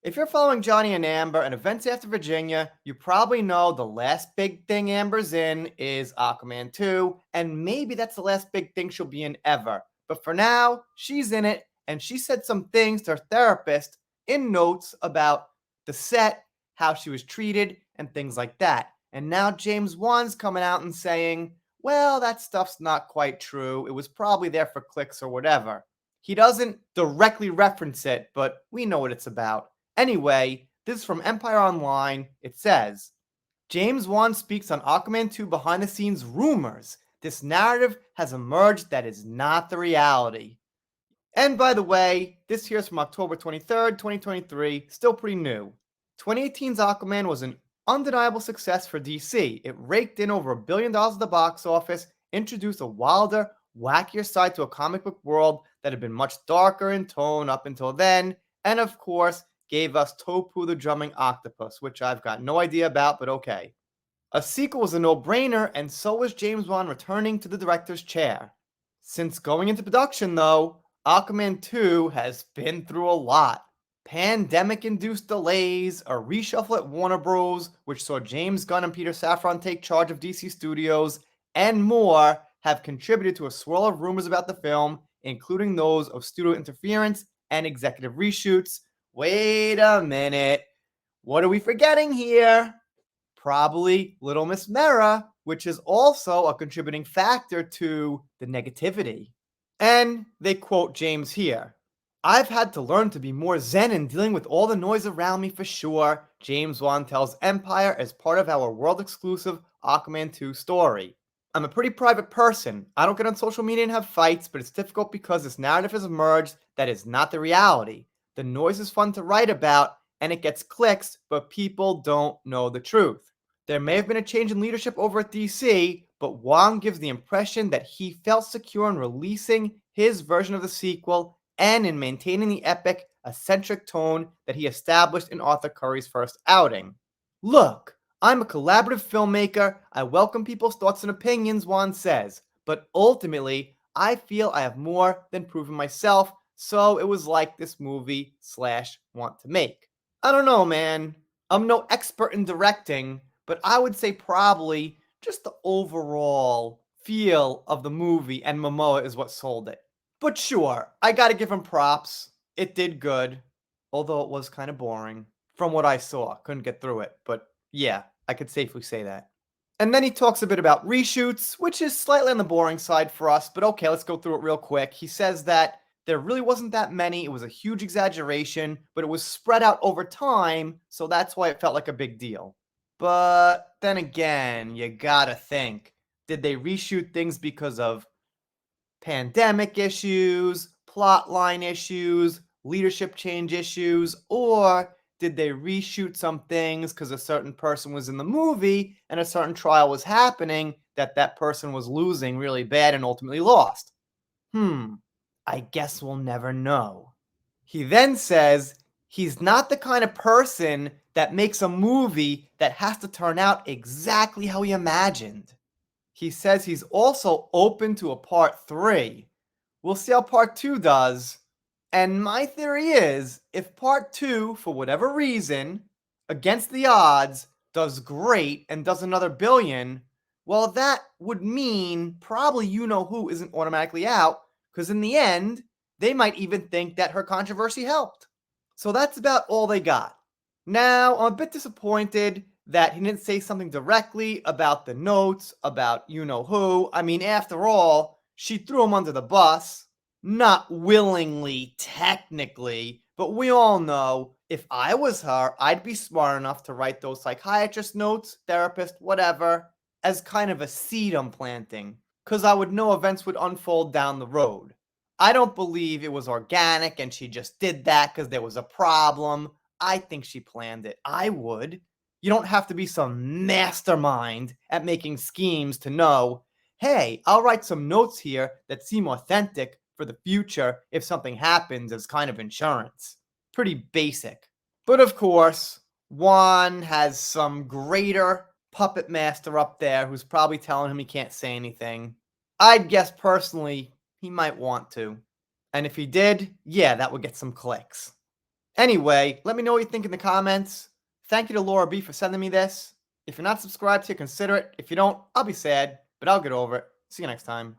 If you're following Johnny and Amber and events after Virginia, you probably know the last big thing Amber's in is Aquaman 2, and maybe that's the last big thing she'll be in ever. But for now, she's in it, and she said some things to her therapist in notes about the set, how she was treated, and things like that. And now James Wan's coming out and saying, well, that stuff's not quite true. It was probably there for clicks or whatever. He doesn't directly reference it, but we know what it's about. Anyway, this is from Empire Online. It says, James Wan speaks on Aquaman 2 behind the scenes rumors. This narrative has emerged that is not the reality. And by the way, this here's from October 23rd, 2023, still pretty new. 2018's Aquaman was an undeniable success for DC. It raked in over $1 billion at the box office, introduced a wilder, wackier side to a comic book world that had been much darker in tone up until then, and of course, gave us Topu the Drumming Octopus, which I've got no idea about, but okay. A sequel was a no-brainer, and so was James Wan returning to the director's chair. Since going into production, though, Aquaman 2 has been through a lot. Pandemic-induced delays, a reshuffle at Warner Bros., which saw James Gunn and Peter Safran take charge of DC Studios, and more have contributed to a swirl of rumors about the film, including those of studio interference and executive reshoots. Wait a minute. What are we forgetting here? Probably Little Miss Mera, which is also a contributing factor to the negativity. And they quote James here. I've had to learn to be more zen in dealing with all the noise around me for sure, James Wan tells Empire as part of our world exclusive Aquaman 2 story. I'm a pretty private person. I don't get on social media and have fights, but it's difficult because this narrative has emerged that is not the reality. The noise is fun to write about, and it gets clicks, but people don't know the truth. There may have been a change in leadership over at DC, but Wong gives the impression that he felt secure in releasing his version of the sequel and in maintaining the epic, eccentric tone that he established in Arthur Curry's first outing. Look, I'm a collaborative filmmaker. I welcome people's thoughts and opinions, Wan says, but ultimately, I feel I have more than proven myself, so it was like this movie / want to make. I don't know, man. I'm no expert in directing, but I would say probably just the overall feel of the movie and Momoa is what sold it. But sure, I gotta give him props. It did good, although it was kind of boring. From what I saw, couldn't get through it, but yeah, I could safely say that. And then he talks a bit about reshoots, which is slightly on the boring side for us, but okay, let's go through it real quick. He says that there really wasn't that many, it was a huge exaggeration, but it was spread out over time, so that's why it felt like a big deal. But then again, you gotta think, did they reshoot things because of pandemic issues, plotline issues, leadership change issues, or did they reshoot some things because a certain person was in the movie and a certain trial was happening that person was losing really bad and ultimately lost? I guess we'll never know. He then says he's not the kind of person that makes a movie that has to turn out exactly how he imagined. He says he's also open to a part 3. We'll see how part 2 does. And my theory is, if part 2, for whatever reason, against the odds, does great and does another billion, well, that would mean probably You Know Who isn't automatically out, because in the end, they might even think that her controversy helped. So that's about all they got. Now, I'm a bit disappointed that he didn't say something directly about the notes, about You Know Who. I mean, after all, she threw him under the bus. Not willingly, technically, but we all know if I was her, I'd be smart enough to write those psychiatrist notes, therapist, whatever, as kind of a seed I'm planting, because I would know events would unfold down the road. I don't believe it was organic and she just did that because there was a problem. I think she planned it. I would. You don't have to be some mastermind at making schemes to know, hey, I'll write some notes here that seem authentic for the future if something happens as kind of insurance. Pretty basic. But of course, Juan has some greater puppet master up there who's probably telling him he can't say anything. I'd guess personally he might want to. And if he did, yeah, that would get some clicks. Anyway, let me know what you think in the comments. Thank you to Laura B for sending me this. If you're not subscribed here, consider it. If you don't, I'll be sad, but I'll get over it. See you next time.